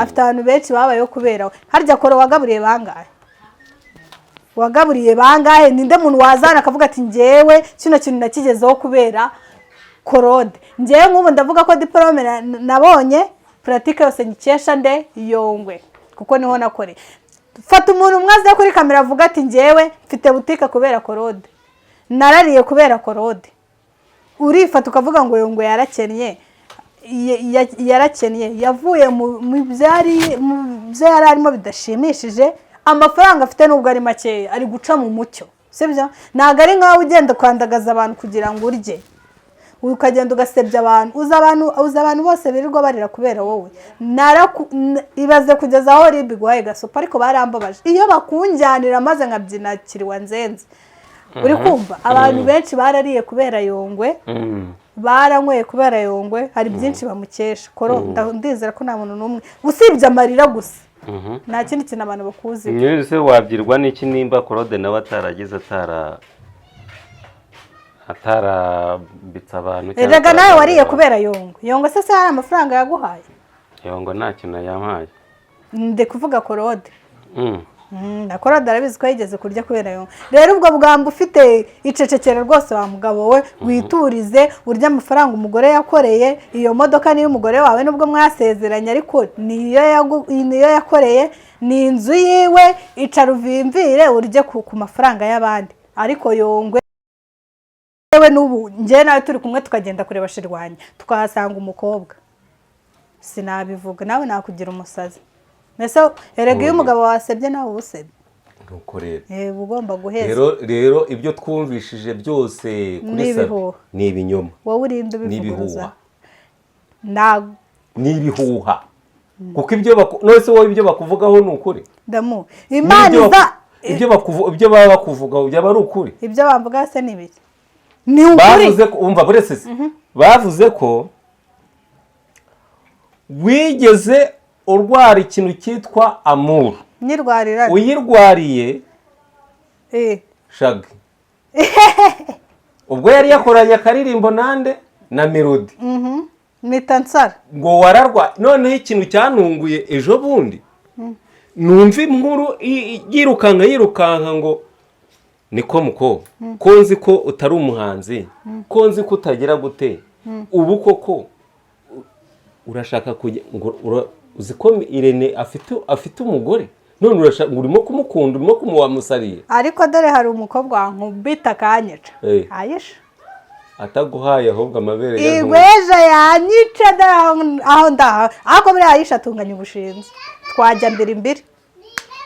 afite abantu benshi babayeho kubera harya koro wagaburiye bangahe ninde muntu wazana akavuga ati ngewe kino kintu nakigezeho kubera korode ngewe nk'ubu ndavuga ko diplome nabonye pratique yose nyikesha nde Yongwe kuko niho nakore fata umuntu mwaze kuri kamera avuga ati ngewe mfite butike kubera korode narariye kubera korode urifata ukavuga ngo Yongwe yarakennye yavuye mu byari arimo bidashimishije amafaranga afite nubwo ari make ari guca mu mucyo sibyo ntago ari nkaho ugenda kwandagaza abantu kugira ngo urye ukagenda ugasebya abantu uza abantu bose birirwa barira kubera wowe ibaze kugeza aho ribi guhaye gasopa ariko barambabaje iyo bakunjyanira maze nkabyina kiriwa nzenze uri kumva abantu benshi barariye kubera Yongwe baranyweye kubera Yongwe hari byinshi bamukesha koro ndizera ko nta muntu numwe usibye amarira gusa nta kindi kintu abantu bakuzi mwese wabyirwa n'iki nimba korode nawe ataragize atarabitsa abantu Erega nawe wariye kubera Yongwe se hari amafaranga yaguhaye Yongwe nta kintu yampaye ndi kuvuga korode na korode arabizi ko yigeze kurya kubera Yongwe rero ubwo bwamba ufite icecekere rwose wa mugabo we witurize urya amafaranga umugore yakoreye iyo modoka niyo umugore wawe nubwo mwasezeranye ariko niyo yakoreye ni inzu yiwe icara uvimvire urye ku mafaranga y'abandi ariko Yongwe we n'ubu nge nawe turi kumwe tukagenda kureba shirwanya tukahasanga umukobwa sinabivuga nawe nakugira umusazi nese erega iyo umugabo wasebye nawe ubusebye nuko rero ugomba guheza rero ibyo twumvishije byose kuri sabe ni ibinyoma wowe urinde ubivuguruza n'ibihuha kuko nose wowe ibyo bakuvugaho ni ukuri damu imana iza ibyo baba bakuvugaho byaba ari ukuri ibyo bamvuga se n'ibiki ni ukuri bavuze ko umva buretse bavuze ko wigeze urwara ikintu cyitwa amuru nyirwarira uyirwariye shagi ubwo yari yakoranye akaririmbo nande na melody nitansara ngo wararwa noneho ikintu cyanunguye ejo bundi numva inkuru yirukanka ngo niko muko ko nzi ko utari umuhanzi ko nzi ko utagira gute ubu koko urashaka kujya ngo uzi ko Irene afite umugore none urimo kumukunda urimo kumuwamusariye ariko dore hari umukobwa wankubita kanyica ayisha ataguhaye ahubwo amabere igweje yanyica aho ndaha ako buri ayisha atunganya ubushinzi twajya mbere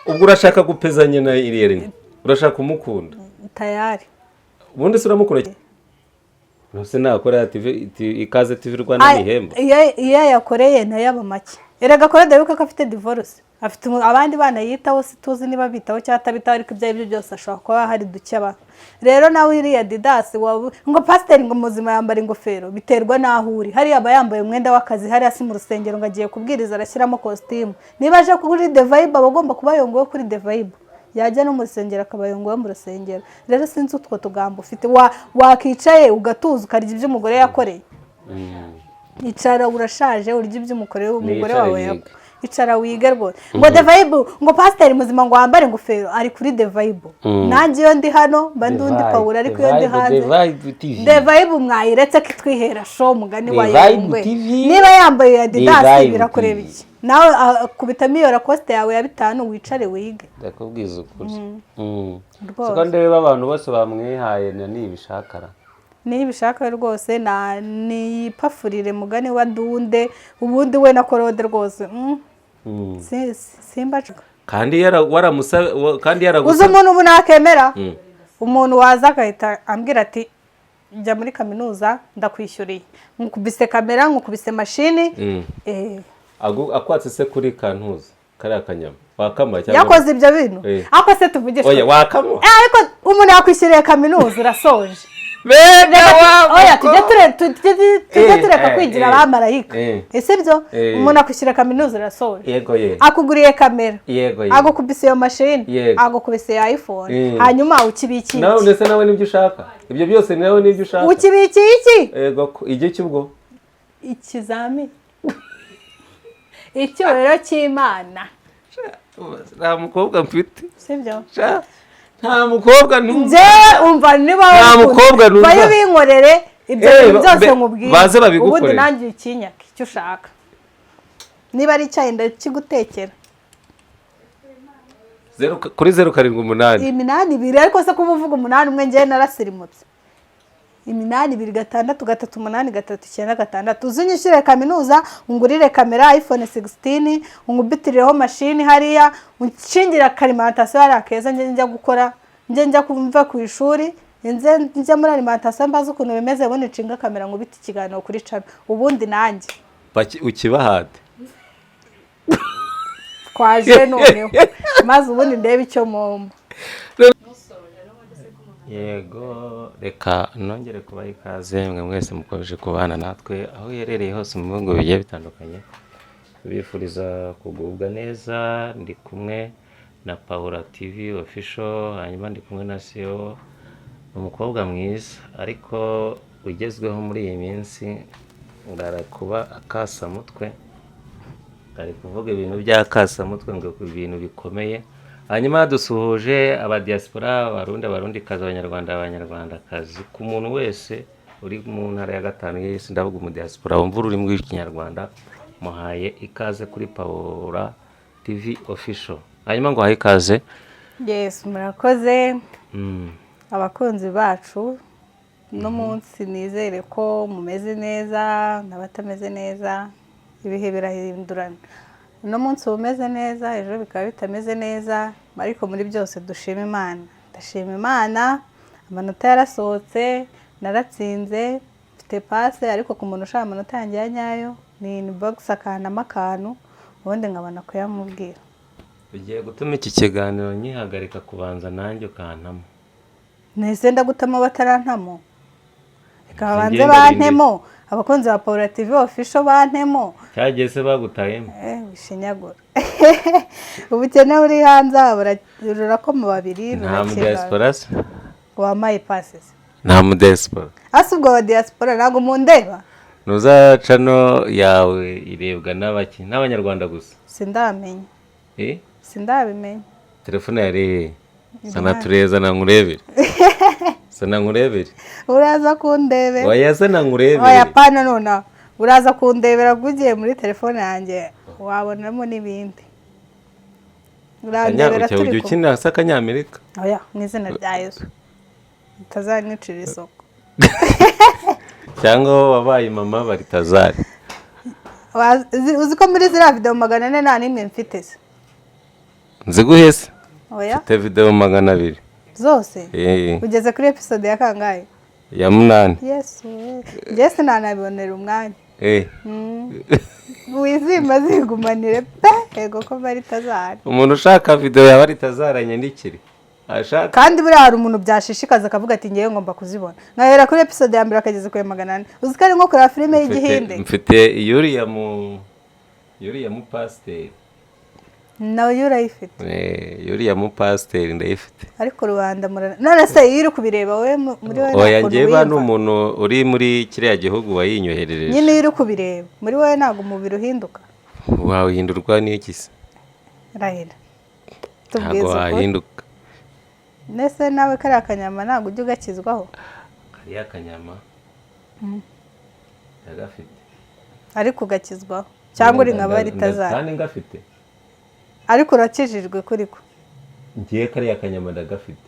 ubwo urashaka gupezanya na Irene urashaka kumukunda tayari ubundi se uramukunda nose nakora ikaze TV Rwanda n'ihemba iyo yakoreye nayo aba make erega korode yuko afite divorce afite abandi bana yitaho situzi niba bitaho cyangwa atabitaho ariko ibyo aribyo byose ashobora kuba hari ducyaba rero nawe iriya Adidas ngo pasiteri ngo muzima yambara ingofero biterwa naho uri hari aba yambaye umwenda w'akazi hari asi mu rusengero ngo agiye kubwiriza arashyiramo costume niba aje kuri The Vibe abagomba kuba Yongwe kuri The Vibe yajya no mu rusengero akaba Yongwe mu rusengero rero sinzi utwo tugambo ufite wakicaye ugatuza ukarya ibyo umugore yakoreye icara urashaje urya ibyo umugore wawe icara wige rwose ngo The Vibe ngo pasiteri muzima ngo wambare ingofero ari kuri The Vibe nanjye iyo ndi hano mba ndundi Paul ariko iyo ndi hanze The Vibe mwayiretse ko itwihera show mugani wa Yongwe niba yambaye Adidas birakureba iki nawe kubitamo iyo Lacoste yawe ya 5 wicare wige ndakubwiza ukuri siko ndeba abantu bose bamwihaye n'ibishakara n'ibishaka rwose ni pafurire mugani wa Dunde ubundi we na korode rwose simba kandi yaragusa uzi umuntu ubu nakemera umuntu waza agahita ambwira ati njya muri kaminuza ndakwishyuriye nkukubise kamera nkukubise mashini akwatse se kuri kantuza kariya kanyama wakama cyangwa yakoze ibyo bintu ako se tuvugisha oya wakama ariko umuntu yakwishyuriye kaminuza urasoje tujye tureka kwigira abamarayika ese byo umuntu akwishyura kaminuza urasoje akuguriye kamera agukubise iyo mashini agukubise iyo iPhone hanyuma ukibikiye nawe ndetse nawe nibyo ushaka ibyo byose nawe nibyo ushaka ukibikiye iki yego igi cyubwo ikizamini icyubahiro cy'Imana nta mukobwa mfite sibyo nta mukobwa numva njyewe umva niba nta mukobwa numva bayo binkorere ibyo bintu byose nkubwiye baze babigukorere ubundi nanjye ikinyaka icyo ushaka niba ari icyayi ndakigutekera kuri 078 8 ariko se kuba uvuga 8 umwe njyewe narasirimutse 8 uzinyishyure kaminuza ungurire kamera iPhone 16 ungubitirireho mashini hariya unshingira kalimentation hariya keza njya gukora njya kumva ku ishuri njya muri alimentation mbaza ukuntu bimeze ubundi nshinga kamera ngubita ikiganiro kuri Channel ubundi nanjye ukibahate twaje noneho maze ubundi ndebe icyo mumba yego reka nongere kubaha ikaze mwe mwese mukomeje kubana natwe aho uherereye hose mu bihugu bigiye bitandukanye bifuriza kugubwa neza ndi kumwe na Paula TV official hanyuma ndi kumwe na CEO umukobwa mwiza ariko ugezweho muri iyi minsi ngara kuba akasamutwe ari kuvuga ibintu by'akasamutwe ngo ibintu bikomeye hanyuma dusuhuje abadiaspora abarundi kazi abanyarwandakazi ku muntu wese uri mu ntara ya gatanu y'isi ndavuga mu diaspora wumva ururimi rw'ikinyarwanda muhaye ikaze kuri Paula TV official hanyuma ngo haye ikaze. Yes murakoze abakunzi bacu no munsi nizere ko mumeze neza n'abatameze neza ibihe birahindurana no munsi umeze neza ejo bikaba bitameze neza ariko muri byose dushima Imana ndashima Imana amanota yarasohotse naratsinze mfite passe ariko ku muntu ushaka amanota yanjye nyayo ni inbox akanama akantu ubundi nkabona ko yamubwira ugiye gutuma iki kiganiro nyihagarika kubanza nanjye ukantamo nese ndagutamo batarantamo ikabanze bantemo abakunzi ba Paula TV official bantemo cyageze bagutayemo bishinyagura ubukene buri hanze burakoma babiri nta mu diaspora wamaye passes nta mu diaspora asubwo wa diaspora nago mundeba nuzaca no yawe irebwa n'abanyarwanda gusa sindamenya sindabimenya telefone yari sana tureza na ngurebere sana ngurebere uraza kundebe oya sana ngurebere oya pana nona uraza kundebera gugiye muri telefone yanjye wabonamo n'ibindi urandebera turi ko ukina saka nyamerika oya mwizina rya Yesu utazanyicira isoko cyangwa wabaye mama baritazari uzi ko muri zira video 400 nta nimwe mfite se nziguhese oya mfite video 200 zose ugeze kuri episode ya kangahe ya 8 Yesu Jesse nanabonera umwanya wizima zigumanire ego ko bari tazari umuntu ushaka video ya bari tazaranye ndikiri ashaka kandi buri hari umuntu byashishikaza akavuga ati ngiye ngomba kuzibona nkahera kuri episode ya mbere akageze kuri 400 uzikari nko kuri filime y'igihinde mfite Yuriya mu pasteur nawe urayifite Yuriya mu pasteur ndayifite ariko rubanda none se iri kubireba we muri we oya njyeba n'umuntu uri muri kiriya gihugu wayinyoherereje nyine iri kubireba muri we ntago umubiri uhinduka wawe hindurwa n'iki se rahira ntago wahinduka nese nawe kari akanyama ntago ujye ugakizwaho kari akanyama ndagafite ariko ugakizwaho cyangwa uri nka bari tazara kandi ngafite ariko urakijijwe kuri ko ngiye kari akanyama ndagafite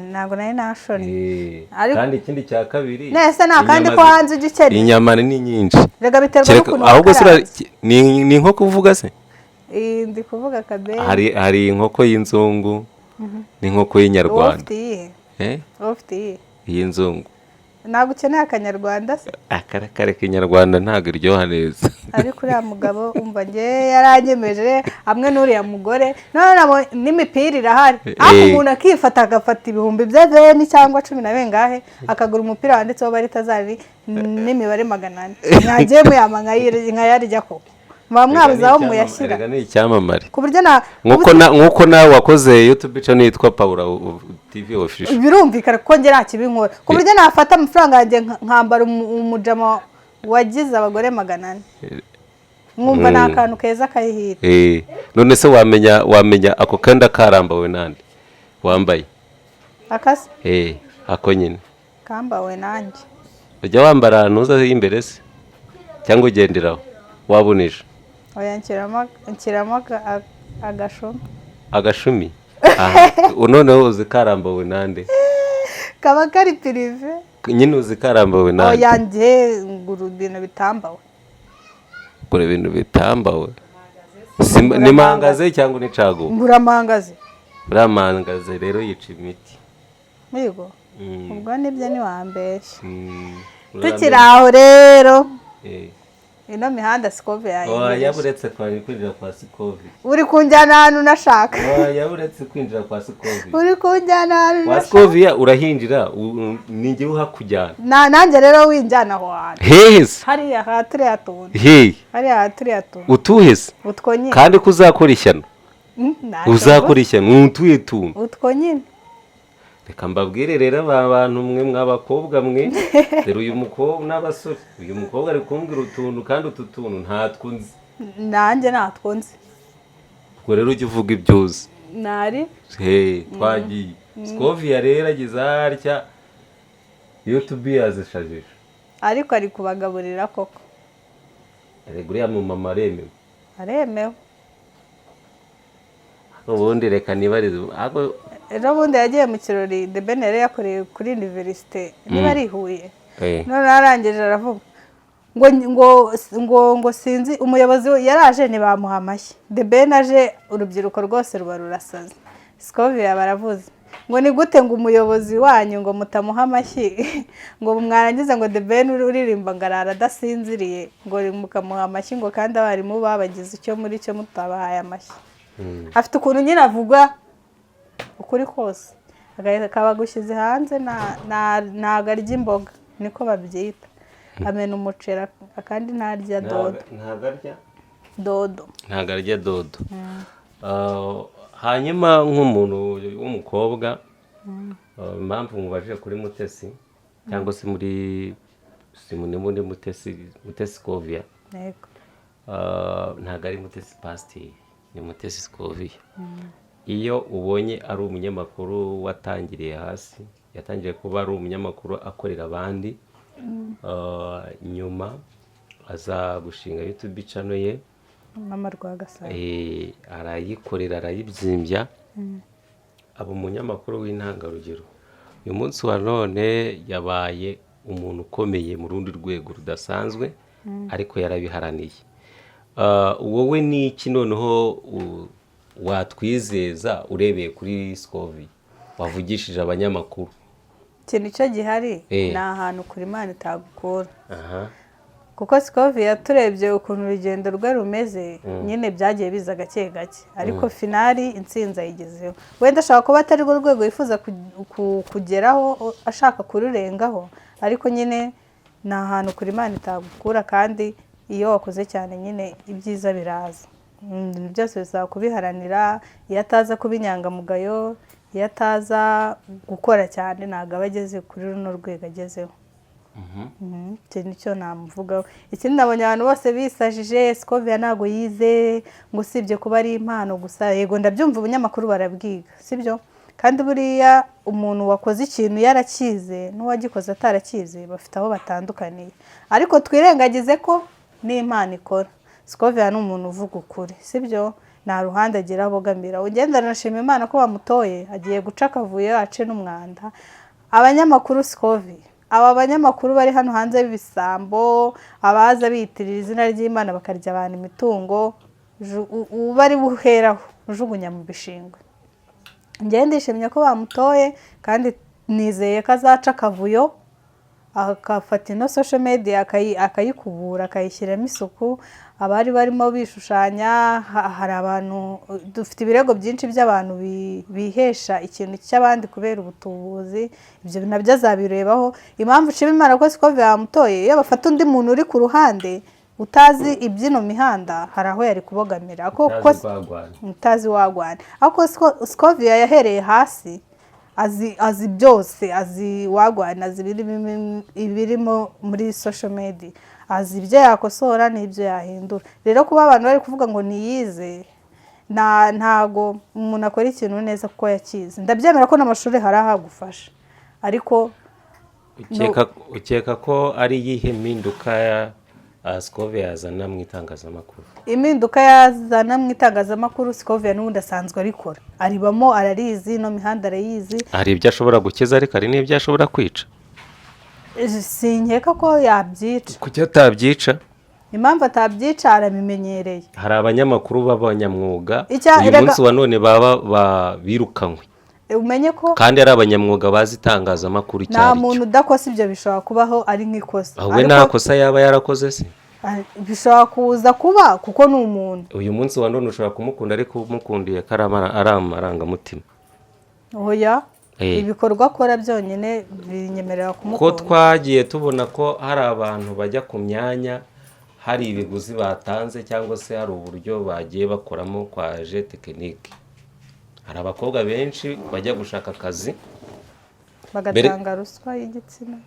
ntago nari nashone kandi ikindi cya kabiri nese nta kandi ko hanze ugikene inyama ni nyinshi rega biterwa n'ukuntu ahubwo ni nko kuvuga se ndi kuvuga kabere hari inkoko y'inzungu n'inkoko y'inyarwanda ufite iyihe y'inzungu ntabwo ukeneye akanyarwanda se akarakare k'inyarwanda ntabwo iryoha neza ariko uriya mugabo umva nge yaranyemeje hamwe n'uriya mugore none n'imipira irahari aho umuntu akifata agafata ibihumbi bye veni cyangwa 10 na bengahe akagura umupira wanditseho bari tazari n'imibare 400 mwagiye muyama nkayarya ko mwabuzaho muyashyira ni icyamamare ku buryo nkuko nawe wakoze YouTube channel yitwa Paula TV official birumvikana ko nge ntakibinkora ku buryo nafata amafaranga yanjye nkambara umujama wagize abagore 400 mwumva ni akantu keza kayihira. None se wamenya ako kenda karambawe nande wambaye akase ako nyine kambawe nanjye. ujya wambara ntuza imbere se cyangwa ugenderaho wabunije? Oya nshyiramo agashumi noneho uzi karambawe nande? kaba kari pirive nyine uzi karambawe nande? oya njye ngura ibintu bitambawe. Gura ibintu bitambawe ni mangaze cyangwa ni caguwa? ngura mangaze. uriya mangaze rero yica imiti. Migo ubwo nibyo ntiwambeshye. tukiri aho rero ino mihanda Scovia yaburetse kwinjira kwa Scovia. uri kunjyana ahantu unashaka. yaburetse kwinjira kwa Scovia. uri kunjyana ahantu unashaka. Kwa Scovia urahinjira ninjye uhakujyana. nanjye rero winjyana aho hantu. Hehese. hariya haturiya tuntu. hariya haturiya tuntu. Utuhese. utwo nyine. kandi kuzakora ishyano. uzakora ishyano utuye tuntu. utwo nyine. reka mbabwire rero aba bantu mwe mw'abakobwa mwe rero uyu mukobwa n'abasore uyu mukobwa ari kumbwira utuntu kandi utu tuntu ntatwo nzi. nanjye ntatwo nzi. ubwo rero ujya uvuga ibyo uzi. nari twagiye Scovia rero agize harya YouTube yazishajije ariko ari kubagaburira koko. rego uriya mu mama aremewe. ubundi reka nibarize ejo bundi yagiye mu kirori The Ben yari yakoreye kuri universite niba ari Huye. none arangije aravuga ngo sinzi umuyobozi yaraje ntibamuha amashyi. The Ben aje urubyiruko rwose ruba rurasaze. Scovia baravuze ngo ni gute ngo umuyobozi wanyu ngo mutamuha amashyi ngo mwarangiza ngo The Ben uririmba ngarara adasinziriye ngo mukamuha amashyi ngo kandi abarimu babagize icyo muri cyo mutabahaye amashyi. afite ukuntu nyine avuga ukuri kose akaba gushyize hanze ntago arya imboga niko babyita. amena umuceri kandi ntarya dodo. ntago arya dodo. hanyuma nk'umuntu w'umukobwa impamvu mubajije kuri Mutesi cyangwa se muri Mutesi Scovia ntago ari Mutesi Pasiteri ni Mutesi Scovia. iyo ubonye ari umunyamakuru watangiriye hasi yatangiye kuba ari umunyamakuru akorera abandi nyuma aza gushinga YouTube channel ye Mama Rwagasabo arayikorera arayibyimbya aba umunyamakuru w'intangarugero. uyu munsi wa none yabaye umuntu ukomeye mu rundi rwego rudasanzwe ariko yarabiharaniye. wowe ni iki noneho watwizeza urebeye kuri Scovia wavugishije abanyamakuru? ikintu cyo gihari ni ahantu kuri Imana itagukura. kuko Scovia turebye ukuntu urugendo rwe rumeze nyine byagiye biza gake gake ariko finali intsinzi ayigezeho. wenda ashaka kuba atari rwo rwego yifuza kugeraho ashaka kururengaho ariko nyine ni ahantu kuri Imana itagukura kandi iyo wakoze cyane nyine ibyiza biraza. byose bisaba kubiharanira. iyo ataza kuba inyangamugayo iyo ataza gukora cyane ntabwo aba ageze kuri runo rwego agezeho. icyo nicyo namuvugaho. ikindi nabonye abantu bose bisajije Scovia ntabwo yize ngo usibye kuba ari impano gusa. yego ndabyumva ubunyamakuru barabwiga sibyo kandi buriya umuntu wakoze ikintu yarakize n'uwagikoze atarakize bafite aho batandukaniye ariko twirengagize ko n'impano ikora. Scovia ni umuntu uvuga ukuri sibyo nta ruhande agira abogamira. ugenda arashima Imana ko bamutoye agiye guca akavuyo ace n'umwanda. abanyamakuru Scovia aba banyamakuru bari hano hanze b'ibisambo abaza biyitirira izina ry'Imana bakarya abantu imitungo bari buheraho ujugunya mu bishingwe. njye ndishimye ko bamutoye kandi nizeye ko azaca akavuyo akafata ino social media akayikubura akayishyiramo isuku. abari barimo bishushanya hari abantu dufite ibirego byinshi by'abantu bihesha ikintu cy'abandi kubera ubutubuzi. ibyo nabyo azabirebaho. impamvu nshima Imana ko Scovia bamutoye iyo bafata undi muntu uri ku ruhande utazi ibyino mihanda hari aho yari kubogamira utazi wagwana. ariko Scovia yahereye hasi azi byose azi wagwana azi ibirimo muri social media azi ibyo yakosora n'ibyo yahindura. Rero kuba abantu bari kuvuga ngo niyize, ntago umuntu akora ikintu neza kuko yakize. Ndabyemera ko n'amashuri hari ahagufasha, ariko ukeka ko ari iyihe mpinduka Scovia yazana mu itangazamakuru? Impinduka yazana mu itangazamakuru Scovia n'ubundi asanzwe arikora, aribamo, ararizi, no mihanda arayizi. Hari ibyo ashobora gukiza ariko hari n'ibyo ashobora kwica. Sinkeka ko yabyica. Kuki atabyica? Impamvu atabyica arabimenyereye. Hari abanyamakuru b'abanyamwuga uyu erega- munsi wa none baba birukanywe, Umenye ko kandi ari abanyamwuga bazi itangazamakuru icyo nta ari muntu cyo. udakosa ibyo, bishobora kubaho ari nk'ikosa. Ahubwo nta kosa yaba yarakoze se? Bishobora kuza kuba kuko ni umuntu. Uyu munsi wa none ushobora kumukunda ariko umukundiye ko ari amarangamutima. Oya, ibikorwa akora byonyine binyemerera Ko kumukunda. twagiye tubona ko hari abantu bajya ku myanya, hari ibiguzi batanze cyangwa se hari uburyo bagiye bakoramo kwaje tekinike. Hari abakobwa benshi bajya gushaka akazi Bagatanga ruswa y'igitsina.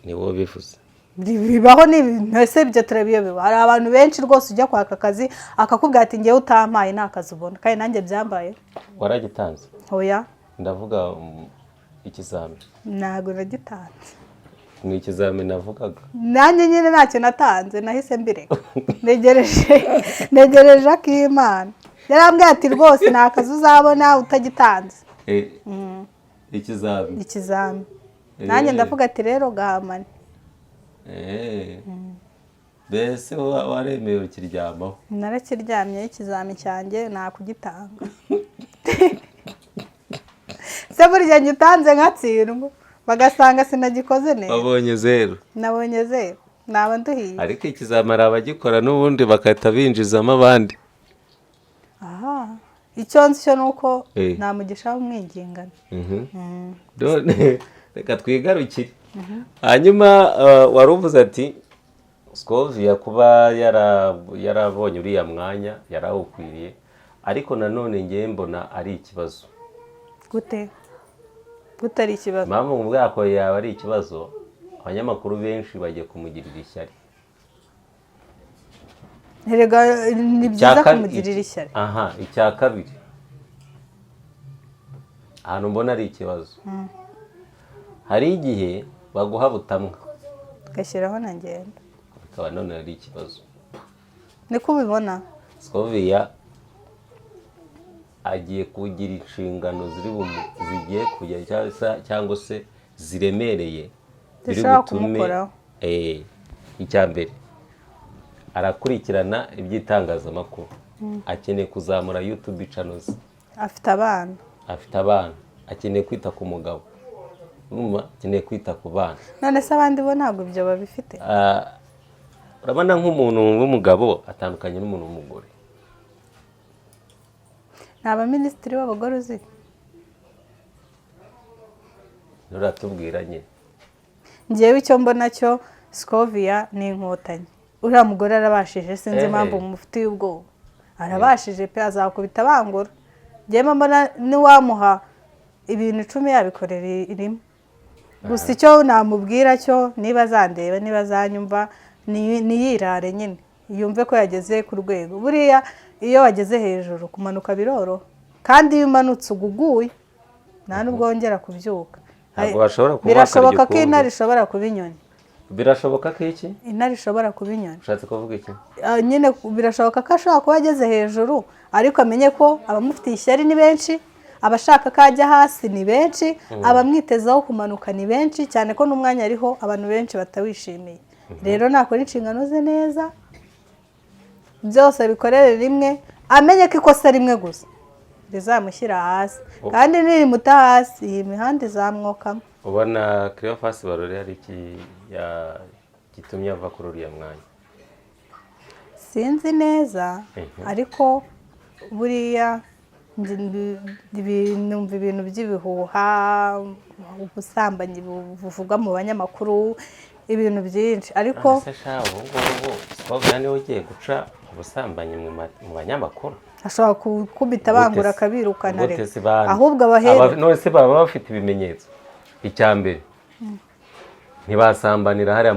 ni wowe bivuze. Bibaho n'ibintu ese ibyo turabiyobewe. Hari abantu benshi rwose ujya kwaka akazi akakubwira ati ngewe utampaye nta kazi ubona, kandi nanjye byambaye. Waragitanze? Oya, Ndavuga ikizami. ntabwo nagitanze. Ni ikizami navugaga. Nanjye nyine ntacyo natanze, nahise mbireka. Negereje ak'Imana. Yarambwiye ati rwose nta kazi uzabona utagitanze. Ikizami. Ikizami. Nanjye ndavuga ati rero gahamane. Mbese waremewe ukiryamaho? Narakiryamye, ikizami cyanjye nakugitanga. Se burya ngitanze nkatsindwa bagasanga sinagikoze neza. Wabonye zero? Nabonye zero. Naba nduhiye. Ariko ikizami ari abagikora n'ubundi bagahita binjizamo abandi. Aha. Icyo nzi cyo nuko nta mugisha w'umwingingano. None reka twigarukire. Hanyuma wari uvuze ati Scovia kuba yarabonye uriya mwanya yarawukwiriye, ariko nanone ngiye mbona ari ikibazo. Gute ari ikibazo? Impamvu mu bwako yaba ari ikibazo, abanyamakuru benshi bagiye kumugirira ishyari. Erega ni byiza kumugirira ishyari. Aha, icya kabiri, ahantu mbona ari ikibazo, hari igihe baguha butamwa gashyiraho na ngenda, bikaba none ari ikibazo. niko ubibona? Scovia agiye kugira inshingano zigiye kujya cyangwa se ziremereye biri gutume icya mbere arakurikirana iby'itangazamakuru, akeneye kuzamura YouTube channels, afite abana, akeneye kwita ku mugabo, akeneye kwita ku bana. None se abandi bo ntabwo ibyo babifite? Urabona nk'umuntu w'umugabo atandukanye n'umuntu w'umugore. Ni abaminisitiri b'abagore uzi? Nuratubwira nyine. Ngewe icyo mbona cyo Scovia ni inkotanyi. Uriya mugore arabashije, sinzi impamvu mufitiye ubwoba. Arabashije pe, azakubita bangura. Ngewe mbona niwamuha ibintu 10 yabikorera irimo. Gusa icyo namubwira cyo, niba azandeba niba azanyumva niyirare nyine, yumve ko yageze ku rwego. Buriya iyo wageze hejuru kumanuka biroro, kandi iyo umanutse uguguye nta nubwo wongera kubyuka. Birashoboka ko intare ishobora kuba inyoni. Birashoboka ko iki? Intare ishobora kuba inyoni. Ushatse kuvuga iki? Nyine birashoboka ko ashobora kuba ageze hejuru, ariko amenye ko abamufitiye ishyari ni benshi, abashaka ko ajya hasi ni benshi, abamwitezaho kumanuka ni benshi, cyane ko n'umwanya ariho abantu benshi batawishimiye. Rero nakora inshingano ze neza, byose bikorere rimwe, amenye ko ikosa rimwe gusa rizamushyira hasi, kandi nirimuta hasi iyi mihanda izamwokamo. Ubona Cleophas Barore hari iki gitumye ava kuri uriya mwanya? Sinzi neza, ariko buriya numva ibintu by'ibihuha, ubusambanyi buvugwa mu banyamakuru, ibintu byinshi, ariko Scovia niwe ugiye guca ubusambanyi mu banyamakuru. ashobora gukubita bangura akabirukana rero, ahubwo none se baba bafite ibimenyetso. Icya mbere, ntibasambanira hariya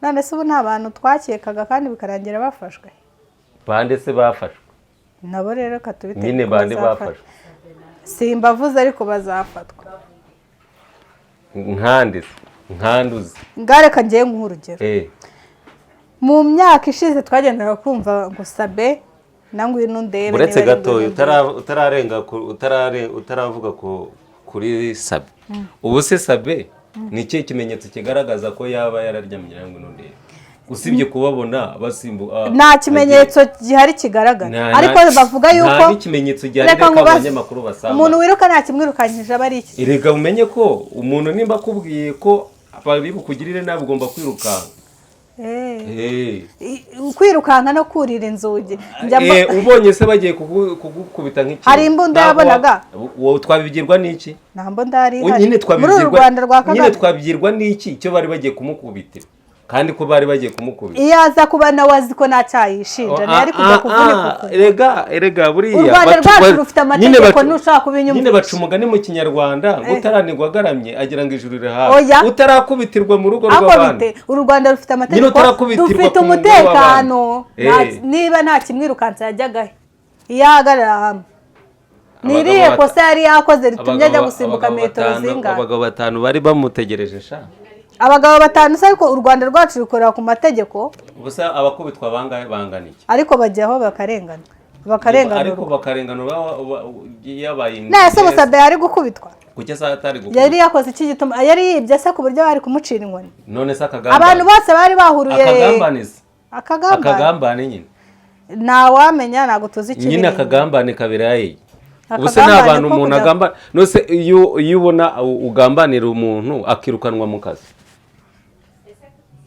none se ubu nta bantu twakekaga kandi bikarangira bafashwe bande se bafashwe nabo rero katubite nyine bande bafashwe simbavuze ariko bazafatwa nkanduzi ngareka ngiye nk'urugero mu myaka ishize twagendaga kumva ngo sabe nangu ino ndebe uretse gatoya utaravuga kuri sabe ubu se sabe ni ikihe kimenyetso kigaragaza ko yaba yararyamye nangu ino ndebe usibye kubabona basimbuka nta kimenyetso gihari kigaragara ariko bavuga yuko nta n'ikimenyetso gihari reka abanyamakuru basamba umuntu wiruka nta kimwirukanyije aba ari iki erega umenye ko umuntu nimba akubwiye ko bari bukugirire nabi ugomba kwirukanka kwirukanka no kurira inzugi ubonye se bagiye kugukubita nk'iki hari imbunda yabonaga twabigirwa n'iki nta mbunda hari muri uru Rwanda rwa Kagame nyine twabigirwa n'iki icyo bari bagiye kumukubitira kandi ko bari bagiye kumukubita iyo aza kuba nawe azi ko nta cyayishinja ntiyari kujya kuvunika erega buriya u Rwanda rwacu rufite amategeko ntushaka kubinyumva nyine baca umugani mu kinyarwanda ngo utaranirwa agaramye agira ngo ijuru rirahawe utarakubitirwa mu rugo rw'abandi u Rwanda rufite amategeko dufite umutekano niba nta kimwirukansa yajyagahe iyo ahagarara hamwe niriye kosa yari yakoze ritumye ajya gusimbuka metero zingahe abagabo 5 bari bamutegereje sha abagabo 5 se ariko u Rwanda rwacu rukorera ku mategeko gusa abakubitwa bangana iki ariko bajyaho bakarengana ariko bakarengana yabaye nese Musabe yari gukubitwa kuki se atari gukubitwa yari yakoze iki gituma yari yibye se ku buryo bari kumucira inkoni none se akagambane abantu bose bari bahuruye akagambane nyine nta wamenya ntago tuzi iki nyine akagambane kabiraye ubuse nta bantu umuntu agamba nose iyo ubona ugambanira umuntu akirukanwa mu kazi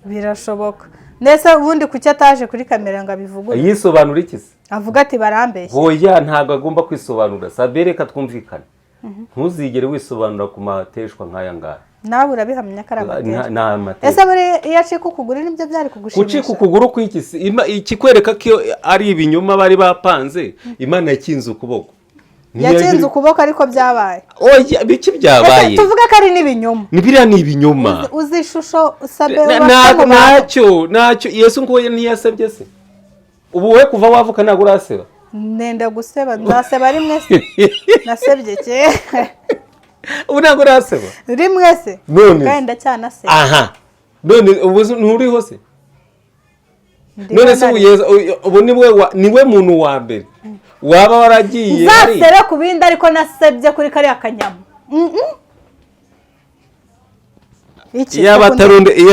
birashoboka nese ubundi kuki ataje kuri kamera ngo abivugure yisobanura iki se avuga ati barambeshye hoya ntago agomba kwisobanura Sabe reka twumvikane ntuzigere wisobanura ku mateshwa nk'aya ngaya nawe urabihamya karamategeko ese buri iyo acika ukuguru nibyo byari kugushimisha ucika ukuguru kw'iki ikikwereka ko ari ibinyoma bari bapanze Imana yakinze ukuboko yakinze ukuboko ariko byabaye oya biki byabaye tuvuga ko ari n'ibinyoma nibiriya ni ibinyoma uzi ishusho Sabe ntacyo Yesu ngo ntiyasebye se ubu we kuva wavuka ntabwo uraseba nenda guseba ndaseba rimwe se nasebye kera ubu ntabwo uraseba rimwe se kandi ndacyanaseba aha none ubu nturiho se none se ubu niwe muntu wa mbere waba waragiye zasere ku bindi ariko nasebye kuri kariya kanyama iyo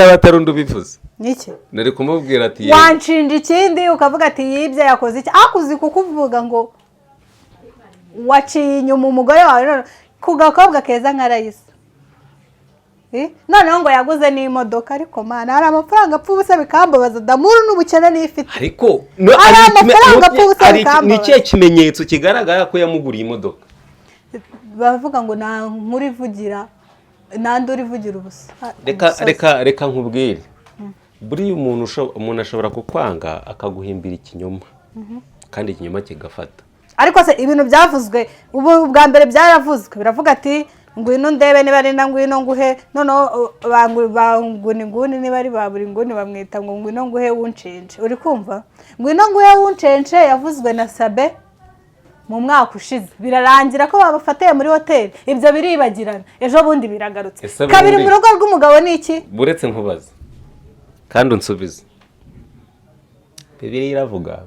abatarundi ubivuze niki nari kumubwira ati wanshinja ikindi ukavuga ati yibye yakoze iki akuzi kukuvuga ngo waciye inyuma umugore wawe ku gakobwa keza nka Rayisa noneho ngo yaguze n'imodoka ariko mana hari amafaranga apfa ubusa bikambabaza damuru n'ubukene n'ifite ariko hari amafaranga apfa ubusa bikambabaza ni ikihe kimenyetso kigaragara ko yamuguriye imodoka bavuga ngo nta nkuru ivugira nta nduru ivugira ubusa reka nkubwire buriya umuntu ashobora kukwanga akaguhimbira ikinyoma kandi ikinyoma kigafata ariko se ibintu byavuzwe ubu bwa mbere byaravuzwe biravuga ati ngwino ndebe niba ari na ngwino nguhe noneho nguni niba ari baburi nguni bamwita ngo ngwino nguhe wuncenje uri kumva ngwino nguhe wuncenje yavuzwe na Sabe mu mwaka ushize birarangira ko babafatiye muri hoteli ibyo biribagirana ejo bundi biragarutse kabiri mu rugo rw'umugabo ni iki buretse nkubaza kandi unsubize Bibiliya iravuga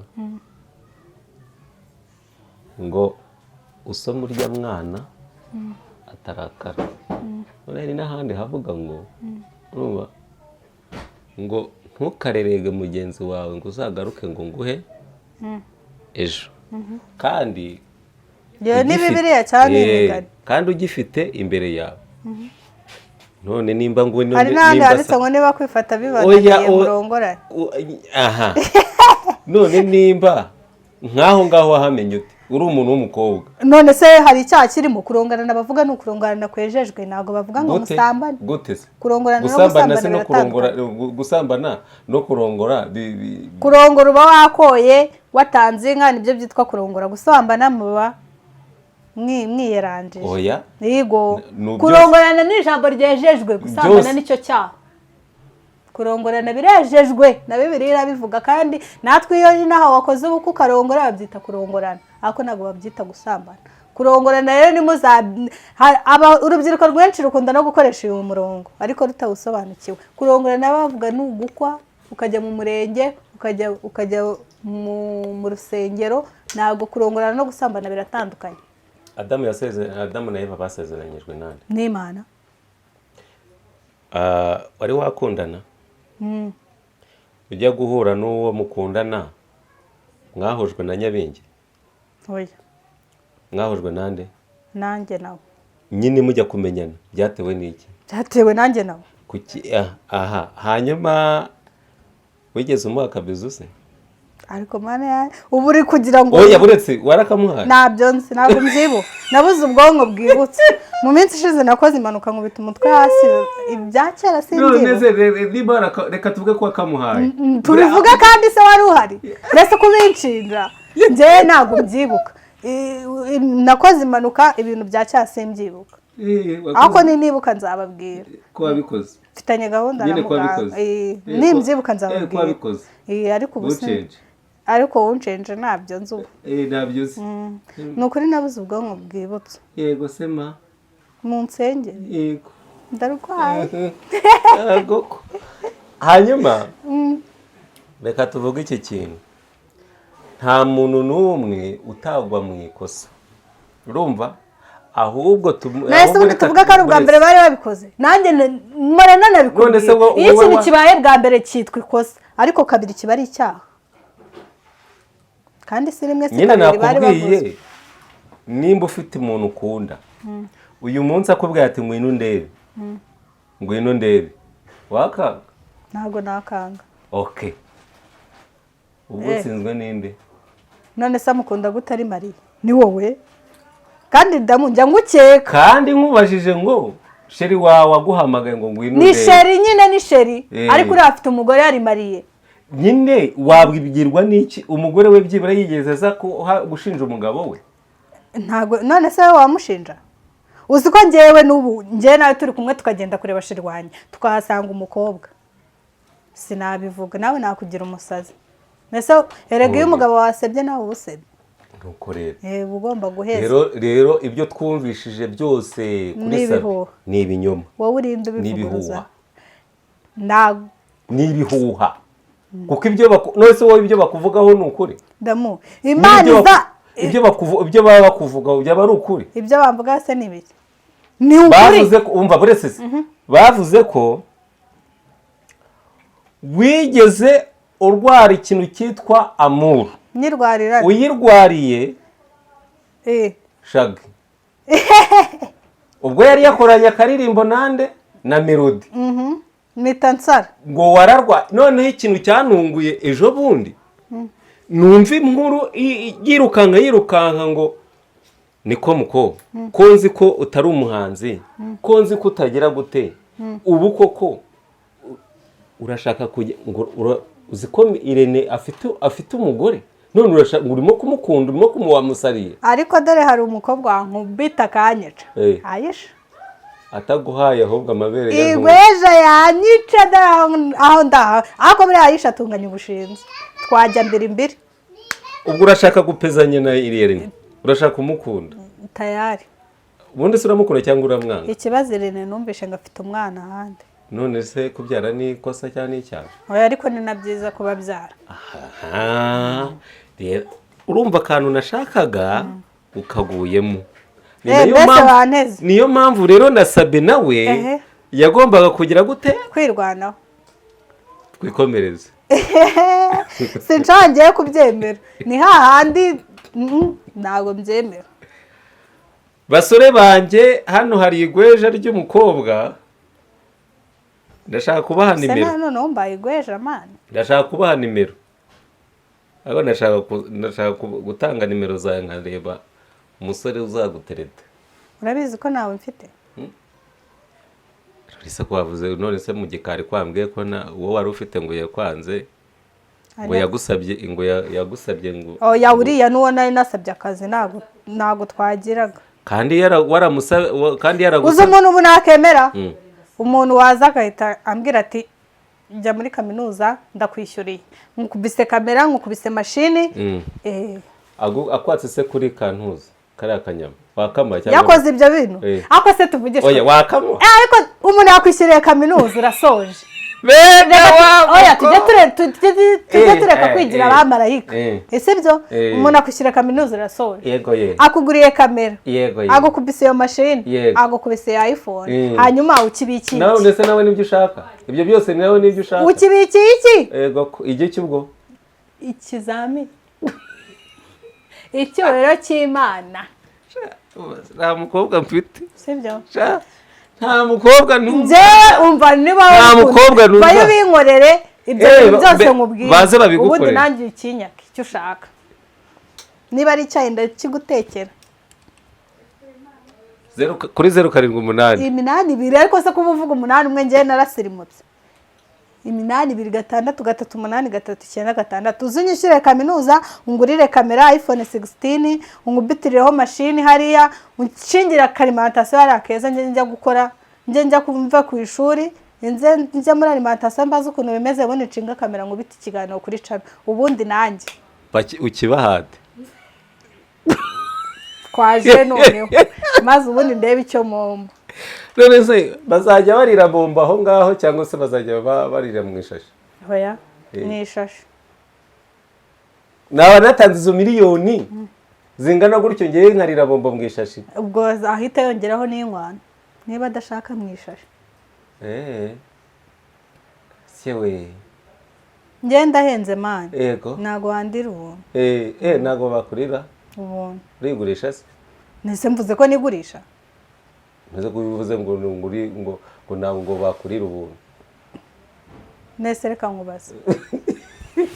ngo usoma urya mwana atarakara none hari n'ahandi havuga ngo ngo ntukarerege mugenzi wawe ngo uzagaruke ngo nguhe ejo kandi ni Bibiliya cyane imigani kandi ugifite imbere yawe none nimba ngo hari n'ahandi handitse ngo niba kwifata bibananiye murongorane aha none nimba nk'aho ngaho wahamenye ute uri umuntu w'umukobwa none se hari icyaha kirimo kurongorana bavuga ni ukurongorana kwejejwe ntabwo bavuga ngo musambane gute se kurongorana no gusambana no kurongora kurongora uba wakoye watanze inka nibyo byitwa kurongora gusambana muba mwiyeranje oya yego kurongorana ni ijambo ryejejwe gusambana nicyo cyaha kurongorana birejejwe na Bibiliya irabivuga, kandi natwe iyo inaha wakoze ubukwe ukarongora babyita kurongorana, ariko ntabwo babyita gusambana. Kurongorana rero ni urubyiruko rwinshi rukunda no gukoresha uyu murongo ariko rutawusobanukiwe. Kurongorana bavuga ni ugukwa ukajya mu murenge ukajya mu rusengero, ntabwo kurongorana no gusambana biratandukanye. Adamu na Eva basezeranyijwe nande? N'Imana. Wari wakundana ujya guhura n'uwo mukundana mwahujwe na Nyabingi? Oya. Mwahujwe nande? Nanjye nawe. Nyine mujya kumenyana byatewe n'iki? Byatewe nanjye nawe. Kuki? Aha, hanyuma wigeze umuha akabizu se? Ariko mana ubu uri kugira ngo oya buretse warakamuhaye? Ntabyo nzi, ntabwo mzibo, nabuze ubwonko bwibutse. Mu minsi ishize nakoze impanuka nkubita umutwe hasi, ibya kera sindibo. Reka tuvuge ko wakamuhaye. Tubivuga kandi se wari uhari. Mbese kubinshinja njye ntabwo mbyibuka. Nakoze impanuka ibintu bya kera simbyibuka. Ako nibuka nzababwira ko wabikoze. Mfitanye gahunda na muganga. Nimbyibuka nzababwira. Ko wabikoze. Ariko ubusenje. Ariko wuncenje ntabyo nzi ubu. Ntabyo uzi. Nukuri nabuze ubwonko bwibutse. Yego sema. Mu nsengero. Yego. Ndarwaye. Agoko. Hanyuma reka tuvuge iki kintu. Nta muntu n'umwe utagwa mu ikosa. Urumva? Ahubwo tuvuga ko ari ubwa mbere bari babikoze. Nanjye murana nabikoze. Iyo ikintu kibaye bwa mbere cyitwa ikosa, ariko kabiri kiba ari icyaha. Kandi si rimwe si kabiri bari bavuze. Nimba ufite umuntu ukunda, uyu munsi akubwira ati ngwino ndebe. Ngwino ndebe. Wakanga? Ntabwo nakanga. Okay. Ubwo sinzwe ninde? None se mukunda gutari Mariya? Ni wowe? Kandi ndamunjya ngukeka. Kandi nkubajije ngo sheri wawe aguhamagaye ngo ngwino ndebe. Ni sheri nyine ni sheri. Ariko uri afite umugore yari Mariya. Nyine wabwibwirwa n'iki? Umugore we byibura yigeze aza gushinja umugabo we? Ntago none se wamushinja? Uzi ko njyewe n'ubu njye nawe turi kumwe tukagenda kureba sheri wanjye tukahasanga umukobwa. Sinabivuga nawe nakugira umusazi. Nese erega iyo umugabo wasebye nawe ubusebye. Nuko rero. Ugomba guheza. Rero ibyo twumvishije byose kuri Sabe ni ibinyoma. Wowe urinde ubivuguruza. Ni ibihuha. Kuko nose wowe ibyo bakuvugaho ni ukuri. Damu. Imana ibyo baba bakuvugaho byaba ari ukuri. Ibyo bamvuga se ni biki? Ni ukuri. Bavuze ko umva buretse. Bavuze ko wigeze urwara ikintu cyitwa amour. Nyirwarira. Uyirwariye Shagi. Ubwo yari yakoranye akaririmbo nande na Melody. Nitansara. Ngo wararwa noneho ikintu cyanunguye ejo bundi. Numva inkuru yirukanka ngo niko muko ko nzi ko utari umuhanzi, ko nzi ko utagira gute. Ubu koko urashaka kujya ngo uzi ko Irene afite umugore, none urashaka urimo kumukunda, urimo kumuwamusariye. Ariko dore hari umukobwa wankubita kanyica. Ayisha ataguhaye ahubwo amabere ya Igweja yanyica aho ndaha. Ako muri Ayisha atunganya ubushinzi. Twajya mbere. Ubwo urashaka gupezanya na Irene? Urashaka kumukunda? Tayari. Ubundi se uramukunda cyangwa uramwanga? Ikibazo Irene numvishe ngo afite umwana ahandi. None se kubyara ni ikosa cyane icyaha? Oya ariko ni nabyiza kubabyara. Urumva akantu nashakaga ukaguyemo. Niyo mpamvu rero na Sabe nawe yagombaga kugira gute? Kwirwanaho. Twikomereze. Sincangiye kubyemera. Ni hahandi ntabwo mbyemera. Basore banjye hano hari igweja ry'umukobwa. Ndashaka kubaha nimero. Sana none umbaye igweja mani. Ndashaka kubaha nimero. Abo ndashaka gutanga nimero zawe nkareba umusore uzagutereta. Urabizi ko nawe mfite? Risa ko wavuze none se mu gikari kwambwiye ko wowe wari ufite ngo yakwanze ngo yagusabye ngo yawuriya nuwo nari nasabye akazi nago twagiraga. Kandi waramusabye kandi uzi umuntu ubu nakemera umuntu waza agahita ambwira ati njya muri kaminuza ndakwishyuriye, nkukubise kamera, nkukubise mashini. Akwatse se kuri kantuza kariya kanyama wakama cyangwa yakoze ibyo bintu ako se tuvugisha oya wakama ariko umuntu yakwishyuriye kaminuza urasoje oya tujye tureka kwigira abamarayika ese byo umuntu akwishyura kaminuza urasoje yego akuguriye kamera yego agukubise iyo mashini agukubise ya iPhone hanyuma ukibikiye nawe ndetse nawe nibyo ushaka ibyo byose nawe nibyo ushaka ukibikiye iki yego ijye cyubwo ikizamini icyubahiro cy'Imana nta mukobwa mfite sibyo nta mukobwa numva umva niba nta mukobwa numva bayo binkorere ibyo byose nkubwiye baze babigukorera ubundi nanjye ikinyaka icyo ushaka niba ari icyayi ndakigutekera kuri 078 iminani ibiri ariko se kuba uvuga umunani umwe ngewe narasirimutse iminani 2 6 8 3 9 6 uzunyishyure kaminuza ungurire kamera iPhone 16 ungubitirireho mashini hariya unshingira alimentation hari akeza njya gukora njya kumva ku ishuri njya muri alimentation mbaza ukuntu bimeze bone nshinga kamera ngubita ikiganiro kuri channel ubundi nanjye ukibahate kwaje noneho maze ubundi ndebe icyo momba none se bazajya barira bomba aho ngaho cyangwa se bazajya barira mu ishashi hoya ni ishashi nawe natanze izo miliyoni zingana gutyo ngiye nkarira bomba mu ishashi ubwo ahita yongeraho n'inkwano niba adashaka mu ishashi sewe ngenda henze mani yego nago wandira ubuntu nago bakurira ubuntu urigurisha se nese mvuze ko nigurisha neze kubivuze ngo ntabwo bakurira ubuntu nese reka nkubaze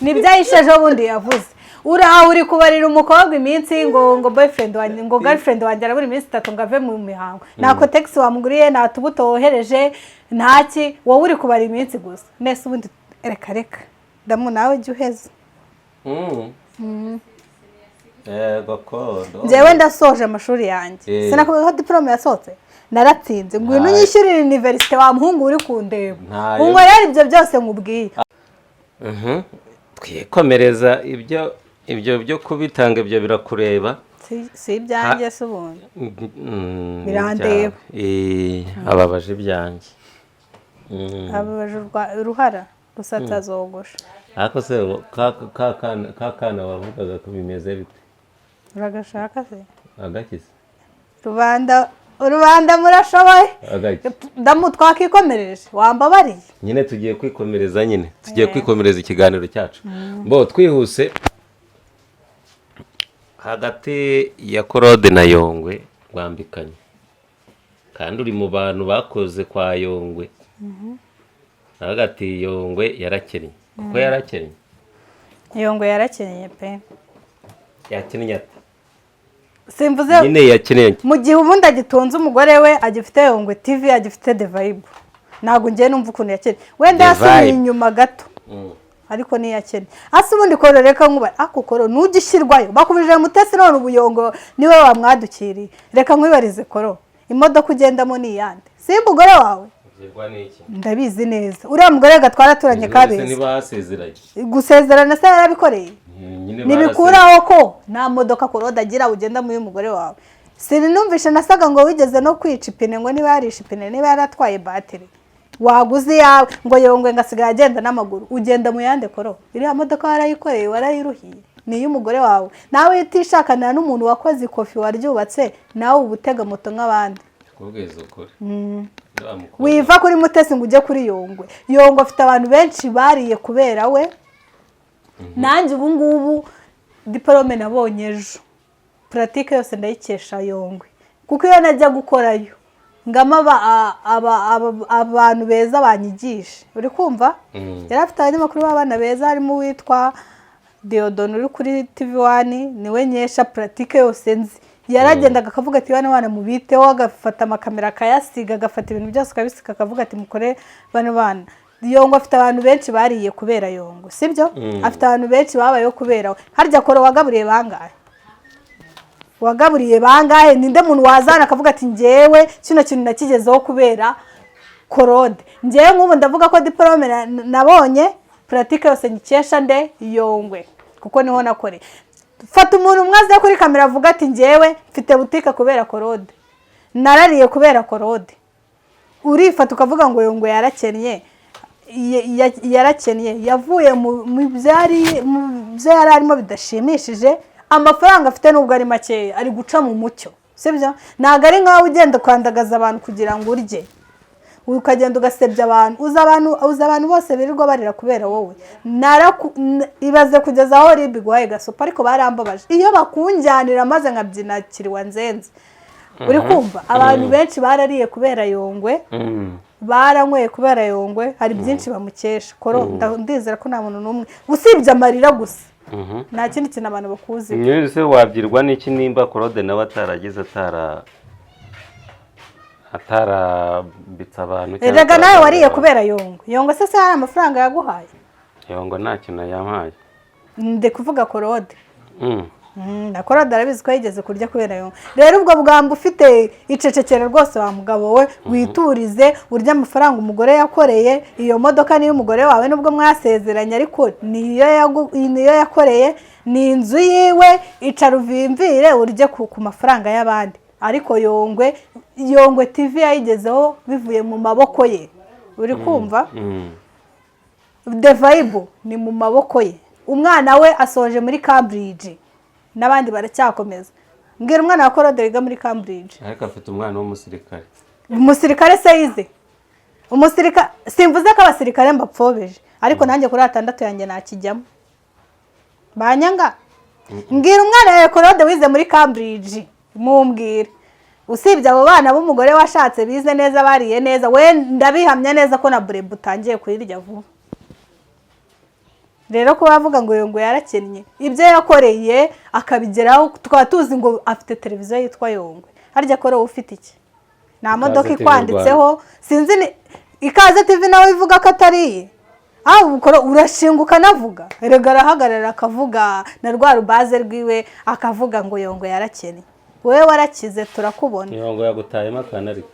nibyayisheje bundi yavuze uraho uri kubarira umukobwa iminsi ngo boyfriend wanjye ngo girlfriend wanjye arabura iminsi 3 ngo ave mu mihango nako taxi wamuguriye nta tubuto wohereje ntaki wowe uri kubarira iminsi gusa nese ubundi reka ndamu nawe jya uheze gakondo njyewe ndasoje amashuri yanjye sinakuvuga ko diplome yasohotse naratsinze ngwino nyishyurire university wa muhungu uri kundeba unkorera ibyo byose nkubwiye twikomereza ibyo byo kubitanga ibyo birakureba si ibyanjye se ubundi birandeba ababaje ibyanjye ababaje uruhara gusa atazogosha ariko se kakana wavugaga ko bimeze bite uragashaka se agakize rubanda murashoboye ndamu twakikomereje wambabariye nyine tugiye kwikomereza ikiganiro cyacu bo twihuse hagati ya Claude na Yongwe rwambikanye kandi uri mu bantu bakoze kwa Yongwe hagati Yongwe yarakennye kuko yarakennye Yongwe yarakennye pe yakennye simvuze nyine yakennye mu gihe ubundi agitunze umugore we agifite Yongwe TV agifite The Vibe ntago ngiye numva ukuntu yakennye wenda yasubiye inyuma gato ariko ni yakennye ase ubundi koro reka nkuba akukoro nugishyirwayo bakubije mutesi none ubuyongo niwe wamwadukiriye reka nkwibarize koro imodoka ugendamo ni yande si umugore wawe ndabizi neza uriya mugore gatwara turanye kabeza gusezerana se yarabikoreye nibikuraho ko nta modoka Claude agira ugenda mu y'umugore wawe sinumvishe nasaga ngo wigeze no kwica ipine ngo niba yarisha ipine niba yaratwaye bateri waguze yawe ngo Yongwe ngasigaye agenda n'amaguru ugenda mu yande koro iriya modoka warayikoreye warayiruhiye ni y'umugore wawe nawe utishakana n'umuntu wakoze ikofi waryubatse nawe ubutega moto nk'abandi wiva kuri mutesi ngo ujye kuri Yongwe afite abantu benshi bariye kubera we nanjye ubu ngubu diplome nabonye ejo pratique yose ndayikesha Yongwe kuko iyo najya gukorayo ngama abantu beza banyigisha uri kumva yari afite abanyamakuru b'abana beza harimo witwa Deodon uri kuri TV1 niwe nyesha pratique yose nzi yaragendaga akavuga ati bana mubiteho agafata amakamera akayasiga agafata ibintu byose akabisika akavuga ati mukore bana Yongwe afite abantu benshi bariye kubera Yongwe sibyo afite abantu benshi babayeho kubera harya koro wagaburiye bangahe ninde muntu wazana akavuga ati ngewe kino kintu nakigezeho kubera Claude ngewe nk'ubu ndavuga ko diplome nabonye pratique yose nyikesha nde Yongwe kuko niho nakoreye. Fata umuntu umwe aze kuri kamera avuga ati ngewe mfite butike kubera Claude, narariye kubera Claude. Urifata ukavuga ngo Yongwe yarakennye, yavuye mu byo yari arimo bidashimishije, amafaranga afite nubwo ari makeya ari guca mu mucyo, sibyo? Ntabwo ari nkaho ugenda kwandagaza abantu kugira ngo urye, ukagenda ugasebya abantu, uza abantu bose birirwa barira kubera wowe. Ibaze kugeza aho ribi guhaye gasopa, ariko barambabaje iyo bakunjyanira maze nkabyina kiriwa nzenze. Uri kumva abantu benshi barariye kubera Yongwe, baranyweye kubera Yongwe, hari byinshi bamukesha. Koro ndizera ko nta muntu n'umwe usibye amarira gusa, nta kindi kintu abantu bakuzi. Nyese wabyirwa n'iki nimba Claude nawe atarageze atarabitsa abantu cyangwa erega nawe wariye kubera Yongwe. Yongwe se hari amafaranga yaguhaye? Yongwe nta kintu yampaye. Nde kuvuga Claude. Na Claude arabizi ko yigeze kurya kubera Yongwe. Rero ubwo bwamba ufite icecekere rwose wa mugabo we, witurize urya amafaranga umugore yakoreye. Iyo modoka niyo umugore wawe nubwo mwasezeranye, ariko niyo yakoreye, ni inzu yiwe. Icara uvimvire urye ku mafaranga y'abandi. Ariko Yongwe TV yayigezeho bivuye mu maboko ye. Uri kumva? The Vibe ni mu maboko ye. Umwana we asoje muri Cambridge, n'abandi baracyakomeza. Mbwira umwana wa Claude wiga muri Cambridge. Ariko afite umwana w'umusirikare. Umusirikare se yize? Umusirikare simvuze ko abasirikare mbapfobeje, ariko nanjye kuri 6 yanjye nakijyamo. Banyanga. Mbwira umwana wa Claude wize muri Cambridge, mumbwire. Usibye abo bana b'umugore washatse bize neza, bariye neza, we ndabihamya neza ko na Brebu utangiye kurirya vuba. Rero ko bavuga ngo Yongwe yarakennye, ibyo yakoreye akabigeraho, tukaba tuzi ngo afite televiziyo yitwa Yongwe. Harya ko ufite iki? Nta modoka ikwanditseho, sinzi ni Ikaze TV nawe ivuga ko atariye. Urashinguka navuga. Erega arahagarara akavuga na rwa rubaze rwiwe, akavuga ngo Yongwe yarakennye. Wewe warakize turakubona. Yongwe yagutayemo akana ariko.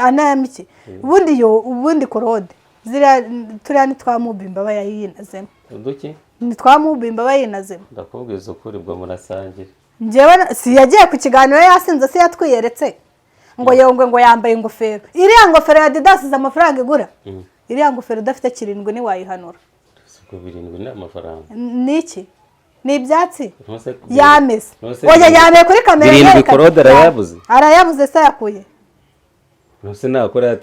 Anamiki. Ubundi Claude. Turiya nitwamubimba bayinazemo. Uduki? Nitwamubimba bayinazemo. Ndakubwiza ukuri bwo murasangira. Njyewe si yagiye ku kiganiro yasinze, se yatwiyeretse ngo Yongwe ngo yambaye ingofero. Iriya ngofero ya Adidas za amafaranga igura. Iriya ngofero udafite kirindwi ni wayihanura. Siko birindwi ni amafaranga. Niki? Ni ibyatsi? Yameze. Oya yameye kuri kamera. Birindwi Claude arayabuze. Arayabuze se yakuye. Nose nakora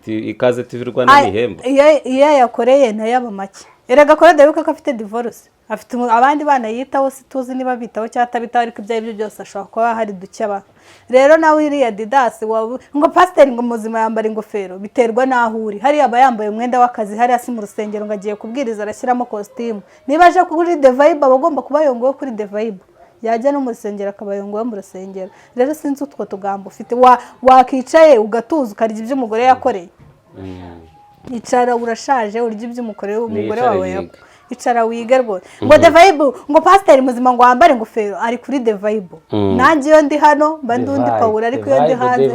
Ikaze TV Rwanda n'ihemba. Iyo yakoreye ntayaba make. Erega Claude yuko afite divorce. Afite abandi bana yitaho, situzi niba bitaho cyata bitaho, ariko ibyo ibyo byose ashobora kuba hari ducyaba. Rero nawe iriya Adidas ngo pasiteri ngo muzima yambara ingofero, biterwa naho uri. Hari aba yambaye umwenda w'akazi, hari asi mu rusengero ngo agiye kubwiriza arashyiramo costume. Niba aje kuri The Vibe abagomba kuba Yongwe kuri The Vibe. Yajya no mu rusengero akaba Yongwe mu rusengero. Rero sinzi utwo tugambo ufite, wakicaye ugatuza ukarya ibyo umugore yakoreye. Icara urashaje urya ibyo umugore wawe yakora. Icara wige rwose. Ngo The Vibe ngo pasiteri muzima ngo wambare ingofero ari kuri The Vibe. Nanjye iyo ndi hano mba ndundi Paul, ariko iyo ndi hanze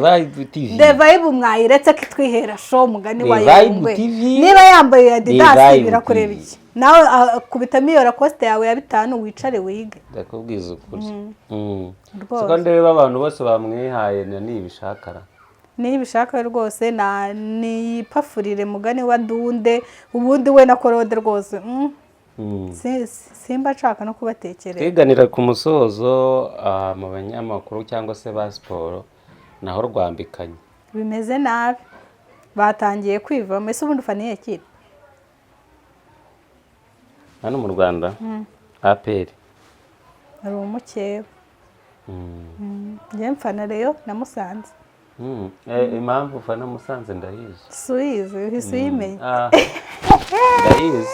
The Vibe mwayiretse ko twihera show mugani wa Yongwe. Niba yambaye Adidas birakureba iki? Nawe kubitamo iyo Lacoste yawe ya 5 wicare wige. Ndakubwiza ukuri. Siko ndeba abantu bose bamwihaye n'ibishakara. Nibishaka rwose ni pafurire mugani wa Dunde, ubundi we na Claude rwose. Simba nshaka no kubatekereza. Twiganira ku musozo mu banyamakuru cyangwa se ba siporo naho rwambikanye. Bimeze nabi. Batangiye kwiva, mbese ubundi ufaniye kipe. Hano mu Rwanda APR. Ari umukeba. Njye mfana Rayon na Musanze. Impamvu ufana Musanze ndayizi. Suize, hisuyime. Ndayizi.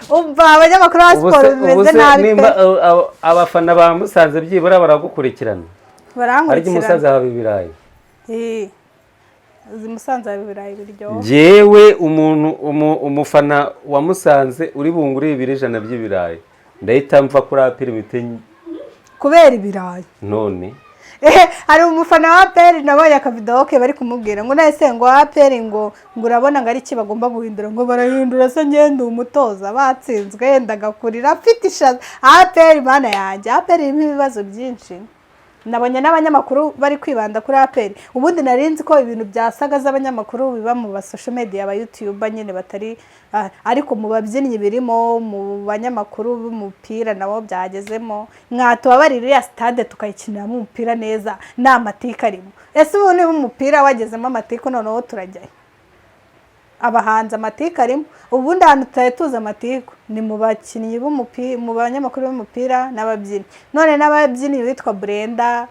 Umva abanyamakuru ba siporo bimeze nabi. Abafana ba Musanze byibura baragukurikirana. Barankurikirana. Ariko Musanze haba ibirayi. Musanze haba ibirayi biryo. Jewe umufana wa Musanze uri bungure 200 by'ibirayi. Ndahita mva kuri APR mitenyi. Kubera ibirayi. None hari umufana wa APR nabonye akavidewo ke bari kumubwira ngo nahise ngo APR ngo urabona ngo ari iki bagomba guhindura ngo barahindura se ngende umutoza batsinzwe yenda gakurira afite ishaza APR bana yanjye APR irimo ibibazo byinshi nabonye n'abanyamakuru bari kwibanda kuri APR ubundi narinzi ko ibintu byasaga z'abanyamakuru biba mu ba social media aba YouTube nyine batari ariko mu babyinnyi birimo mu banyamakuru b'umupira nabo byagezemo mwatubabarira ya stade tukayikiniramo umupira neza nta matika arimo ese ubu ni umupira wagezemo amatiko noneho turajyayo abahanze amatika arimo ubundi ahantu tutari tuzi amatiko ni mu bakinnyi b'umupira mu banyamakuru b'umupira n'ababyinnyi none n'ababyinnyi bitwa Brenda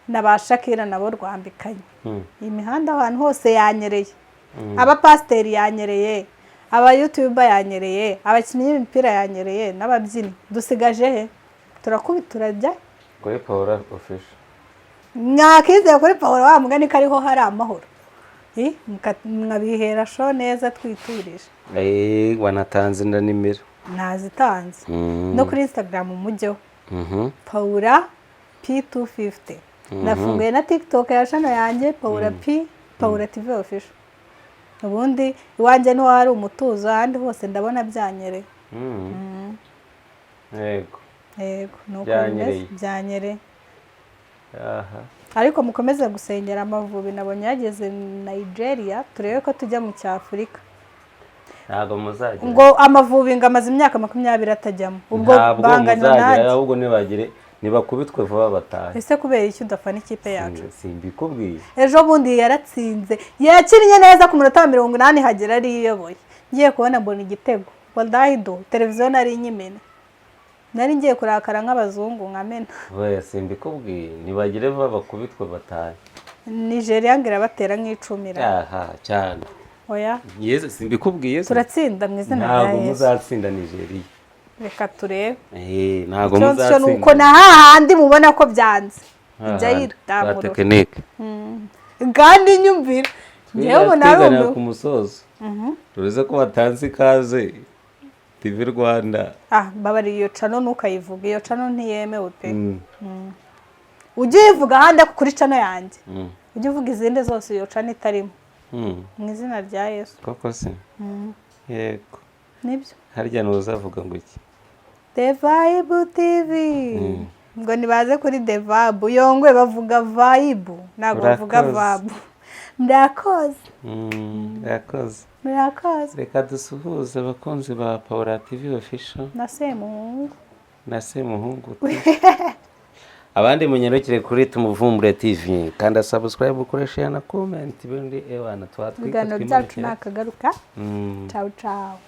na Shakira nabo rwambikanye iyi mihanda ahantu hose yanyereye abapasiteri yanyereye aba YouTuber yanyereye abakinnyi b'imipira yanyereye n'ababyinnyi dusigaje he turakubita turajya kuri Paula official mwakizeye kuri Paula wa mugani kariho hari amahoro mwabihera sho neza twiturije wanatanze na nimero nazitanze no kuri Instagram umujyeho Paula P250 nafunguye na TikTok ya channel yanjye Paula P Paula TV official ubundi iwanjye niho hari umutuzo ahandi hose ndabona byanyereye yego nuko byanyereye ariko mukomeze gusengera Amavubi nabonye yageze Nigeria turebe ko tujya mu cy'Afurika ntago muzagera ngo Amavubi ngamaze imyaka 20 atajyamo ubwo banganya naje ahubwo nibakubitwe vuba batahe ese kubera iki udafana ikipe yacu simbikubwiye ejo bundi yaratsinze yakinnye neza ku munota 80 hagera ari iyoboye ngiye kubona mbona igitego waldahido televiziyo nari inyimena nari ngiye kurakara nk'abazungu nkamena we simbikubwiye nibagire vuba bakubitwe batahe Nigeria ngira batera nk'icumira cyane oya yeze simbikubwiye turatsinda mu izina rya Yesu ntabwo muzatsinda Nigeria reka turebe ntabwo muzatsinda nuko na hahandi mubona ko byanze ijya yitamuro tekinike kandi nyumvira ngewe ubona ku musozo turuze ko batanze ikaze TV Rwanda babari iyo channel nukayivuga iyo channel ntiyemewe pe ujye uyivuga handi kuri channel yanjye ujye uvuga izindi zose iyo channel itarimo mu izina rya Yesu koko se yego nibyo harya nuzavuga ngo iki The Vibe TV ngo nibaze kuri The Vibe yongwe bavuga Vibe ntabwo bavuga Vibe murakoze reka dusuhuze abakunzi ba Paula TV official na Semuhungu abandi munyarukire kuri Tumuvumbure TV kanda subscribe ukoresha na comment bindi ewana twatwika ibiganiro byacu nakagaruka ciao ciao